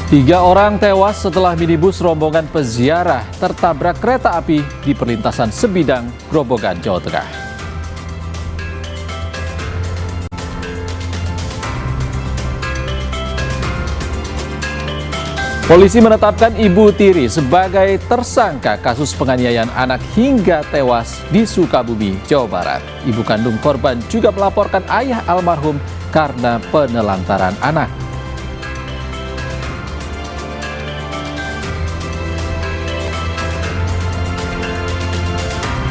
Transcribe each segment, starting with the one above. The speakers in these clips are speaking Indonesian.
Tiga orang tewas setelah minibus rombongan peziarah tertabrak kereta api di perlintasan Sebidang, Grobogan, Jawa Tengah. Polisi menetapkan Ibu Tiri sebagai tersangka kasus penganiayaan anak hingga tewas di Sukabumi, Jawa Barat. Ibu kandung korban juga melaporkan ayah almarhum karena penelantaran anak.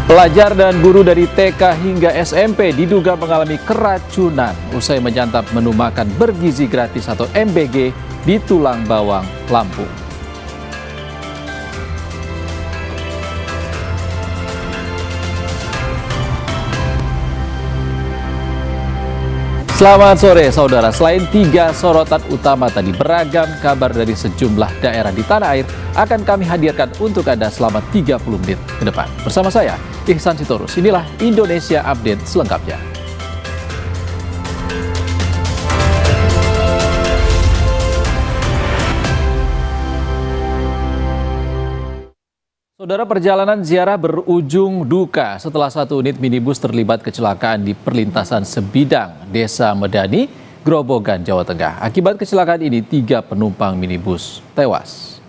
Pelajar dan guru dari TK hingga SMP diduga mengalami keracunan usai menyantap menu makan bergizi gratis atau MBG di Tulang Bawang, Lampung. Selamat sore saudara, selain tiga sorotan utama tadi, beragam kabar dari sejumlah daerah di tanah air akan kami hadirkan untuk Anda selama 30 menit ke depan. Bersama saya, Ihsan Sitorus, inilah Indonesia Update selengkapnya. Saudara, perjalanan ziarah berujung duka setelah satu unit minibus terlibat kecelakaan di perlintasan Sebidang, Desa Medani, Grobogan, Jawa Tengah. Akibat kecelakaan ini, 3 penumpang minibus tewas.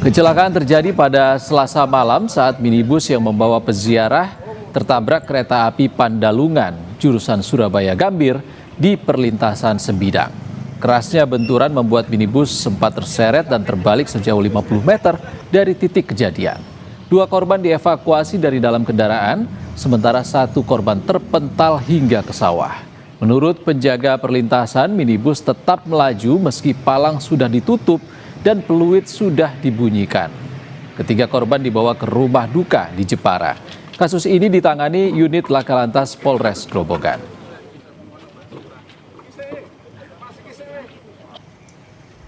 Kecelakaan terjadi pada Selasa malam saat minibus yang membawa peziarah tertabrak kereta api Pandalungan, jurusan Surabaya Gambir, di perlintasan Sebidang. Kerasnya benturan membuat minibus sempat terseret dan terbalik sejauh 50 meter dari titik kejadian. 2 korban dievakuasi dari dalam kendaraan, sementara 1 korban terpental hingga ke sawah. Menurut penjaga perlintasan, minibus tetap melaju meski palang sudah ditutup dan peluit sudah dibunyikan. Ketiga korban dibawa ke rumah duka di Jepara. Kasus ini ditangani unit Laka Lantas Polres Grobogan.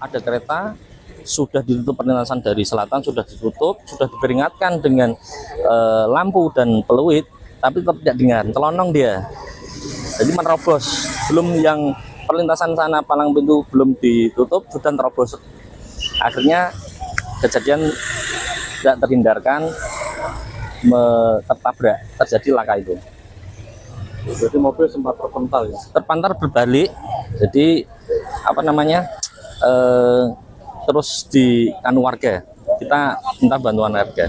Ada kereta sudah ditutup perlintasan dari selatan, sudah ditutup, sudah diperingatkan dengan lampu dan peluit, tapi tetap tidak dengar, celonong dia. Jadi menerobos, belum yang perlintasan sana palang pintu belum ditutup, sudah terobos. Akhirnya kejadian tidak terhindarkan, tertabrak, terjadi laka itu. Berarti mobil sempat terpental ya? Terpantar berbalik, jadi terus dianu warga, kita minta bantuan warga.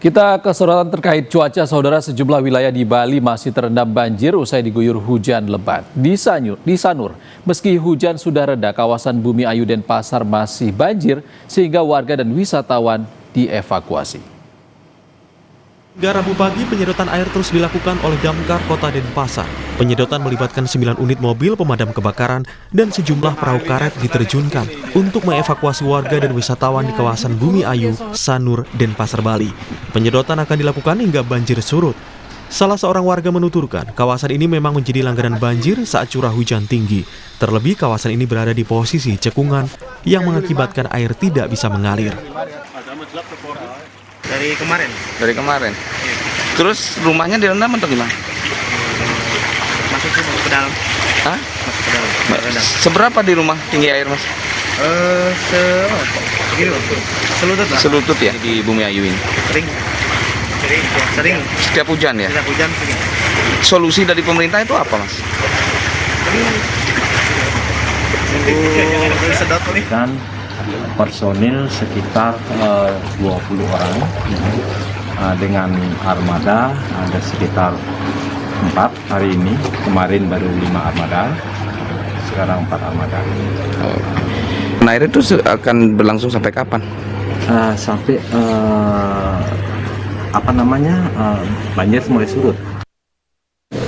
Kita ke sorotan terkait cuaca, saudara. Sejumlah wilayah di Bali masih terendam banjir usai diguyur hujan lebat. Di Sanur, meski hujan sudah reda, kawasan Bumi Ayu Denpasar masih banjir sehingga warga dan wisatawan dievakuasi. Hingga Rabu pagi, penyedotan air terus dilakukan oleh Damkar Kota Denpasar. Penyedotan melibatkan 9 unit mobil pemadam kebakaran dan sejumlah perahu karet diterjunkan untuk mengevakuasi warga dan wisatawan di kawasan Bumi Ayu, Sanur, Denpasar, Bali. Penyedotan akan dilakukan hingga banjir surut. Salah seorang warga menuturkan, kawasan ini memang menjadi langganan banjir saat curah hujan tinggi. Terlebih kawasan ini berada di posisi cekungan yang mengakibatkan air tidak bisa mengalir. Dari kemarin. Iya. Terus rumahnya direndam atau gimana? Masuk ke dalam. Hah? Masuk ke dalam. Seberapa di rumah tinggi air, Mas? Selutut lah. Selutut ya di Bumi Ayu ini. Sering. Setiap hujan ya? Setiap hujan sering. Solusi dari pemerintah itu apa, Mas? Dan personil sekitar 20 orang dengan armada ada sekitar 4 hari ini. Kemarin baru 5 armada, sekarang 4 armada. Nah, air itu akan berlangsung sampai kapan? Sampai banjir mulai surut.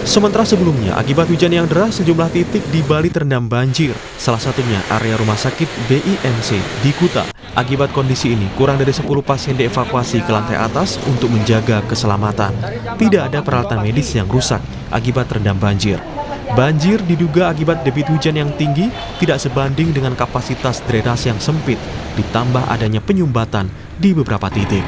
Sementara sebelumnya, akibat hujan yang deras, sejumlah titik di Bali terendam banjir. Salah satunya area rumah sakit BIMC di Kuta. Akibat kondisi ini, kurang dari 10 pasien dievakuasi ke lantai atas untuk menjaga keselamatan. Tidak ada peralatan medis yang rusak akibat terendam banjir. Banjir diduga akibat debit hujan yang tinggi tidak sebanding dengan kapasitas drainase yang sempit, ditambah adanya penyumbatan di beberapa titik.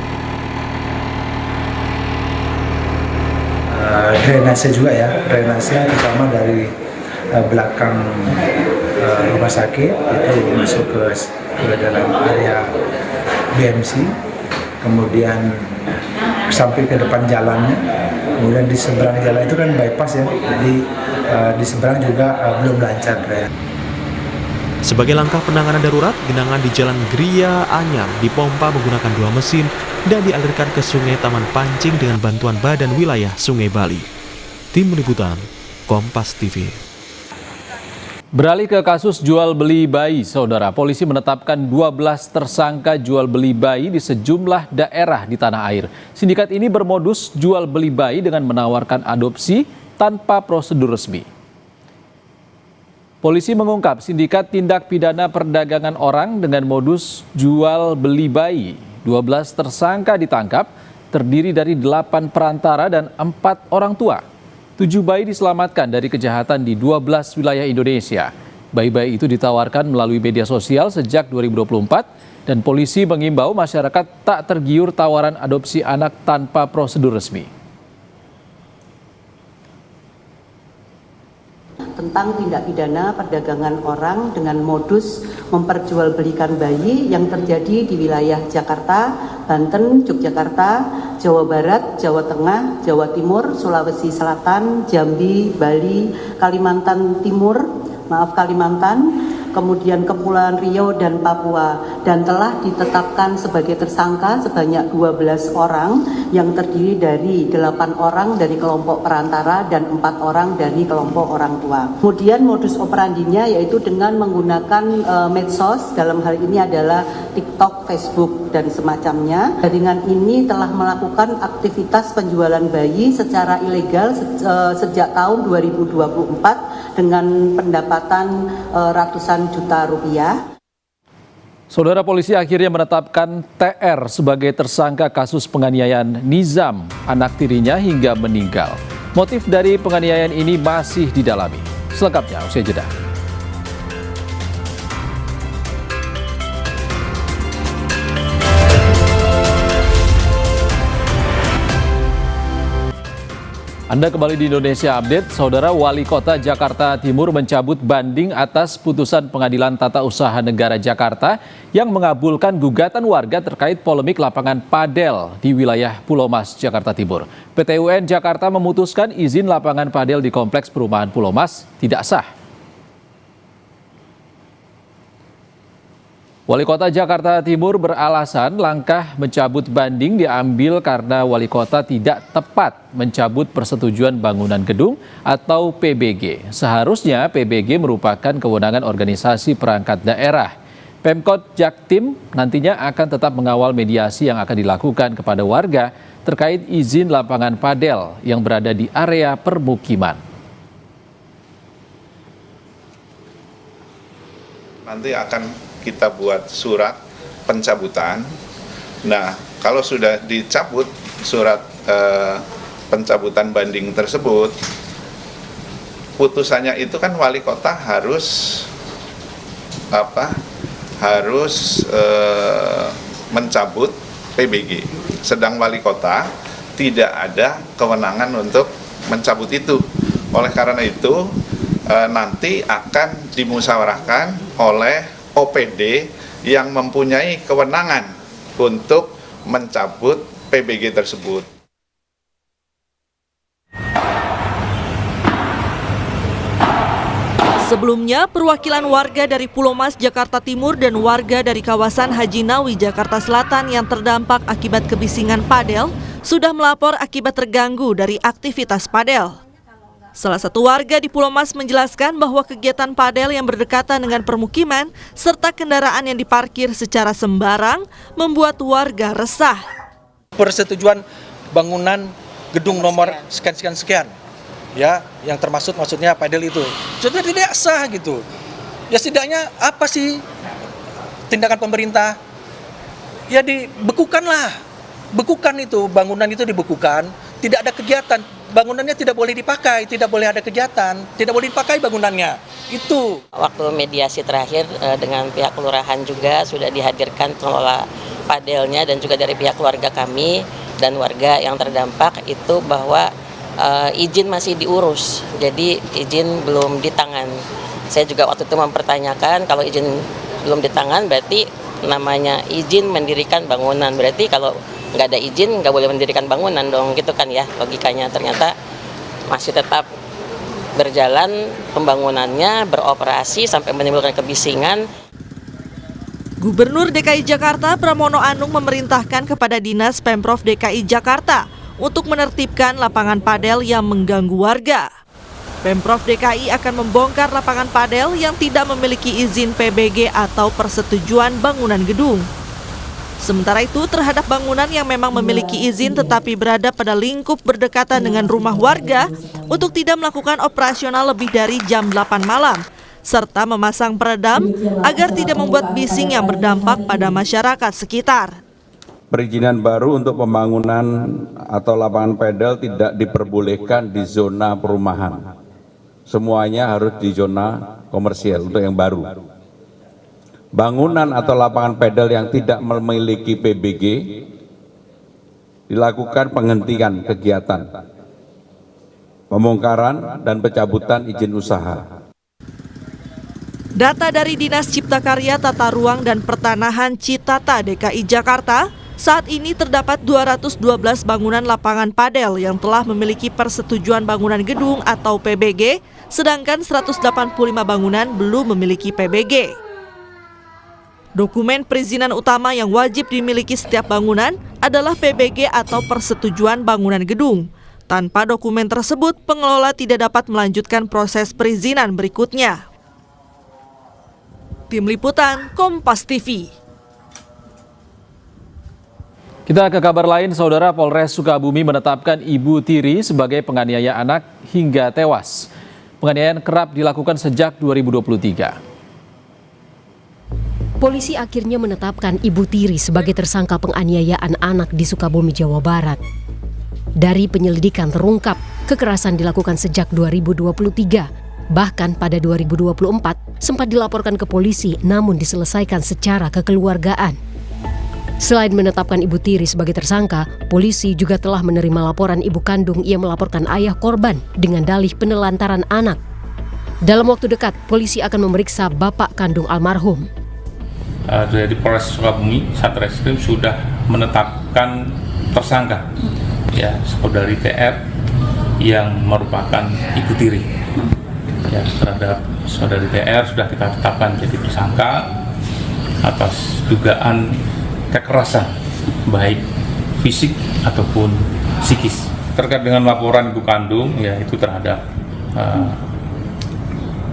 drainase juga ya, drainase terutama dari belakang rumah sakit itu masuk ke dalam area BMC, kemudian sampai ke depan jalannya, kemudian di seberang jalan itu kan bypass ya, jadi di seberang juga belum lancar ya. Sebagai langkah penanganan darurat, genangan di Jalan Gria Anyar dipompa menggunakan 2 mesin dan dialirkan ke Sungai Taman Pancing dengan bantuan Badan Wilayah Sungai Bali. Tim Liputan, Kompas TV. Beralih ke kasus jual beli bayi, saudara. Polisi menetapkan 12 tersangka jual beli bayi di sejumlah daerah di tanah air. Sindikat ini bermodus jual beli bayi dengan menawarkan adopsi tanpa prosedur resmi. Polisi mengungkap sindikat tindak pidana perdagangan orang dengan modus jual beli bayi. 12 tersangka ditangkap, terdiri dari 8 perantara dan 4 orang tua. 7 bayi diselamatkan dari kejahatan di 12 wilayah Indonesia. Bayi-bayi itu ditawarkan melalui media sosial sejak 2024 dan polisi mengimbau masyarakat tak tergiur tawaran adopsi anak tanpa prosedur resmi. Tentang tindak pidana perdagangan orang dengan modus memperjualbelikan bayi yang terjadi di wilayah Jakarta, Banten, Yogyakarta, Jawa Barat, Jawa Tengah, Jawa Timur, Sulawesi Selatan, Jambi, Bali, Kalimantan, kemudian Kepulauan Riau dan Papua, dan telah ditetapkan sebagai tersangka sebanyak 12 orang yang terdiri dari 8 orang dari kelompok perantara dan 4 orang dari kelompok orang tua. Kemudian modus operandinya yaitu dengan menggunakan medsos, dalam hal ini adalah TikTok, Facebook, dan semacamnya. Jaringan ini telah melakukan aktivitas penjualan bayi secara ilegal sejak tahun 2024 dengan pendapatan ratusan juta rupiah. Saudara, polisi akhirnya menetapkan TR sebagai tersangka kasus penganiayaan Nizam, anak tirinya, hingga meninggal. Motif dari penganiayaan ini masih didalami. Selengkapnya usai jeda. Anda kembali di Indonesia Update. Saudara, Wali Kota Jakarta Timur mencabut banding atas putusan Pengadilan Tata Usaha Negara Jakarta yang mengabulkan gugatan warga terkait polemik lapangan padel di wilayah Pulau Mas, Jakarta Timur. PT UN Jakarta memutuskan izin lapangan padel di Kompleks Perumahan Pulau Mas tidak sah. Wali Kota Jakarta Timur beralasan langkah mencabut banding diambil karena Wali Kota tidak tepat mencabut persetujuan bangunan gedung atau PBG. Seharusnya PBG merupakan kewenangan organisasi perangkat daerah. Pemkot Jaktim nantinya akan tetap mengawal mediasi yang akan dilakukan kepada warga terkait izin lapangan padel yang berada di area permukiman. Nanti akan kita buat surat pencabutan. Nah, kalau sudah dicabut surat pencabutan banding tersebut, putusannya itu kan wali kota harus mencabut PBG. Sedang wali kota tidak ada kewenangan untuk mencabut itu. Oleh karena itu nanti akan dimusyawarahkan oleh OPD yang mempunyai kewenangan untuk mencabut PBG tersebut. Sebelumnya, perwakilan warga dari Pulau Mas, Jakarta Timur dan warga dari kawasan Haji Nawi, Jakarta Selatan yang terdampak akibat kebisingan padel sudah melapor akibat terganggu dari aktivitas padel. Salah satu warga di Pulau Mas menjelaskan bahwa kegiatan padel yang berdekatan dengan permukiman serta kendaraan yang diparkir secara sembarang membuat warga resah. Persetujuan bangunan gedung nomor sekian, ya, yang termasuk maksudnya padel itu sudah tidak sah gitu. Ya setidaknya apa sih tindakan pemerintah? Ya dibekukanlah, bekukan itu bangunan itu dibekukan, tidak ada kegiatan. Bangunannya tidak boleh dipakai, tidak boleh ada kegiatan, tidak boleh dipakai bangunannya. Itu. Waktu mediasi terakhir dengan pihak kelurahan juga sudah dihadirkan pengelola padelnya dan juga dari pihak keluarga kami dan warga yang terdampak itu bahwa izin masih diurus, jadi izin belum di tangan. Saya juga waktu itu mempertanyakan kalau izin belum di tangan berarti namanya izin mendirikan bangunan, berarti kalau nggak ada izin nggak boleh mendirikan bangunan dong, gitu kan ya logikanya. Ternyata masih tetap berjalan pembangunannya, beroperasi sampai menimbulkan kebisingan. Gubernur DKI Jakarta Pramono Anung memerintahkan kepada Dinas Pemprov DKI Jakarta untuk menertibkan lapangan padel yang mengganggu warga. Pemprov DKI akan membongkar lapangan padel yang tidak memiliki izin PBG atau persetujuan bangunan gedung. Sementara itu, terhadap bangunan yang memang memiliki izin tetapi berada pada lingkup berdekatan dengan rumah warga untuk tidak melakukan operasional lebih dari jam 8 malam, serta memasang peredam agar tidak membuat bising yang berdampak pada masyarakat sekitar. Perizinan baru untuk pembangunan atau lapangan padel tidak diperbolehkan di zona perumahan. Semuanya harus di zona komersial untuk yang baru. Bangunan atau lapangan padel yang tidak memiliki PBG dilakukan penghentian kegiatan, pembongkaran dan pencabutan izin usaha. Data dari Dinas Cipta Karya Tata Ruang dan Pertanahan Citata DKI Jakarta, saat ini terdapat 212 bangunan lapangan padel yang telah memiliki persetujuan bangunan gedung atau PBG, sedangkan 185 bangunan belum memiliki PBG. Dokumen perizinan utama yang wajib dimiliki setiap bangunan adalah PBG atau persetujuan bangunan gedung. Tanpa dokumen tersebut, pengelola tidak dapat melanjutkan proses perizinan berikutnya. Tim Liputan, Kompas TV. Kita ke kabar lain, Saudara. Polres Sukabumi menetapkan Ibu Tiri sebagai penganiaya anak hingga tewas. Penganiayaan kerap dilakukan sejak 2023. Polisi akhirnya menetapkan Ibu Tiri sebagai tersangka penganiayaan anak di Sukabumi, Jawa Barat. Dari penyelidikan terungkap, kekerasan dilakukan sejak 2023. Bahkan pada 2024 sempat dilaporkan ke polisi namun diselesaikan secara kekeluargaan. Selain menetapkan Ibu Tiri sebagai tersangka, polisi juga telah menerima laporan ibu kandung yang melaporkan ayah korban dengan dalih penelantaran anak. Dalam waktu dekat, polisi akan memeriksa bapak kandung almarhum. Dari Polres Sukabumi, Satreskrim sudah menetapkan tersangka, ya, saudari TR yang merupakan Ibu Tiri. Ya, terhadap saudari TR sudah kita tetapkan jadi tersangka atas dugaan kekerasan baik fisik ataupun psikis. Terkait dengan laporan ibu kandung, ya itu terhadap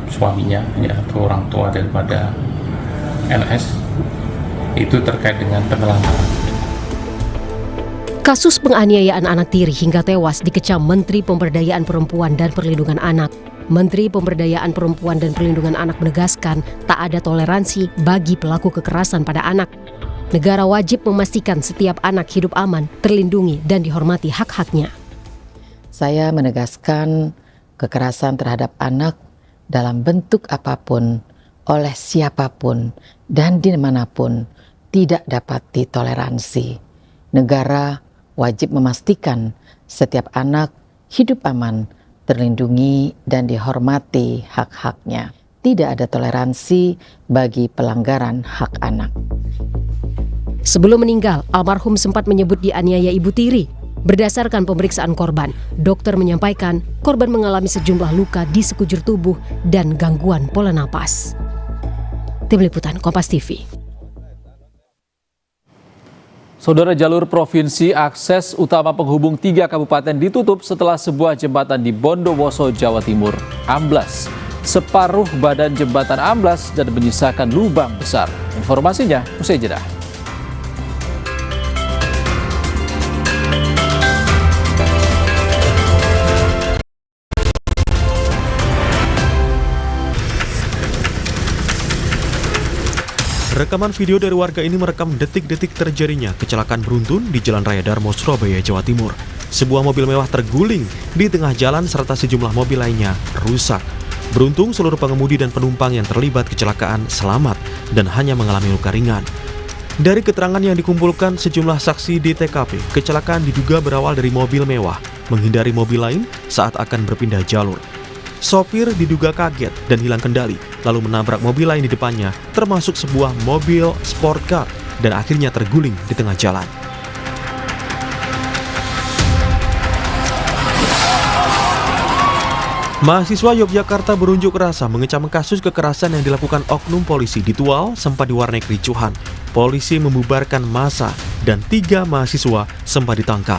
suaminya, ya, atau orang tua daripada NS, itu terkait dengan penelantaran. Kasus penganiayaan anak tiri hingga tewas dikecam Menteri Pemberdayaan Perempuan dan Perlindungan Anak. Menteri Pemberdayaan Perempuan dan Perlindungan Anak menegaskan tak ada toleransi bagi pelaku kekerasan pada anak. Negara wajib memastikan setiap anak hidup aman, terlindungi, dan dihormati hak-haknya. Saya menegaskan kekerasan terhadap anak dalam bentuk apapun, oleh siapapun, dan dimanapun tidak dapat ditoleransi. Negara wajib memastikan setiap anak hidup aman, terlindungi, dan dihormati hak-haknya. Tidak ada toleransi bagi pelanggaran hak anak. Sebelum meninggal, almarhum sempat menyebut dianiaya Ibu Tiri. Berdasarkan pemeriksaan korban, dokter menyampaikan korban mengalami sejumlah luka di sekujur tubuh dan gangguan pola napas. Tim Liputan, Kompas TV. Saudara, jalur provinsi akses utama penghubung 3 kabupaten ditutup setelah sebuah jembatan di Bondowoso, Jawa Timur amblas. Separuh badan jembatan amblas dan menyisakan lubang besar. Informasinya usai jeda. Rekaman video dari warga ini merekam detik-detik terjadinya kecelakaan beruntun di Jalan Raya Darmo, Surabaya, Jawa Timur. Sebuah mobil mewah terguling di tengah jalan serta sejumlah mobil lainnya rusak. Beruntung seluruh pengemudi dan penumpang yang terlibat kecelakaan selamat dan hanya mengalami luka ringan. Dari keterangan yang dikumpulkan sejumlah saksi di TKP, kecelakaan diduga berawal dari mobil mewah menghindari mobil lain saat akan berpindah jalur. Sopir diduga kaget dan hilang kendali, lalu menabrak mobil lain di depannya, termasuk sebuah mobil sport car, dan akhirnya terguling di tengah jalan. Mahasiswa Yogyakarta berunjuk rasa mengecam kasus kekerasan yang dilakukan oknum polisi di Tual sempat diwarnai kericuhan. Polisi membubarkan massa dan 3 mahasiswa sempat ditangkap.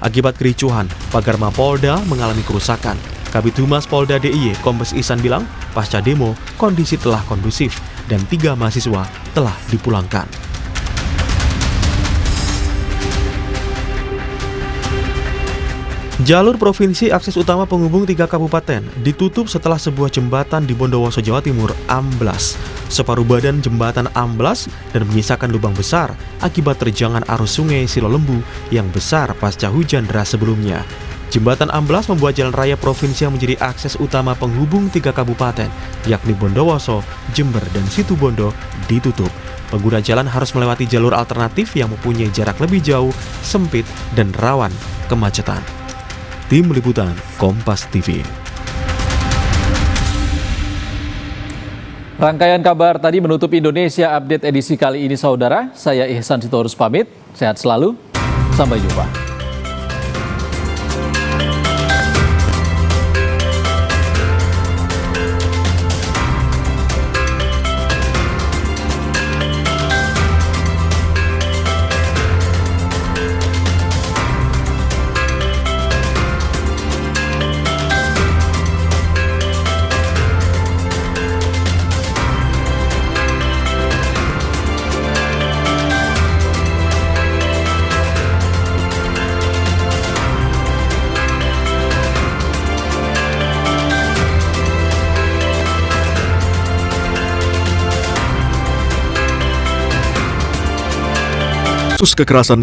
Akibat kericuhan, pagar Mapolda mengalami kerusakan. Kabid Humas Polda DIY Kombes Ihsan bilang, pasca demo kondisi telah kondusif dan 3 mahasiswa telah dipulangkan. Jalur provinsi akses utama penghubung 3 kabupaten ditutup setelah sebuah jembatan di Bondowoso, Jawa Timur amblas. Separuh badan jembatan amblas dan menyisakan lubang besar akibat terjangan arus sungai Silolembu yang besar pasca hujan deras sebelumnya. Jembatan amblas membuat jalan raya provinsi yang menjadi akses utama penghubung 3 kabupaten, yakni Bondowoso, Jember, dan Situbondo ditutup. Pengguna jalan harus melewati jalur alternatif yang mempunyai jarak lebih jauh, sempit, dan rawan kemacetan. Tim Liputan Kompas TV. Rangkaian kabar tadi menutup Indonesia Update edisi kali ini, saudara. Saya Ihsan Sitorus pamit. Sehat selalu. Sampai jumpa. Kasus kekerasan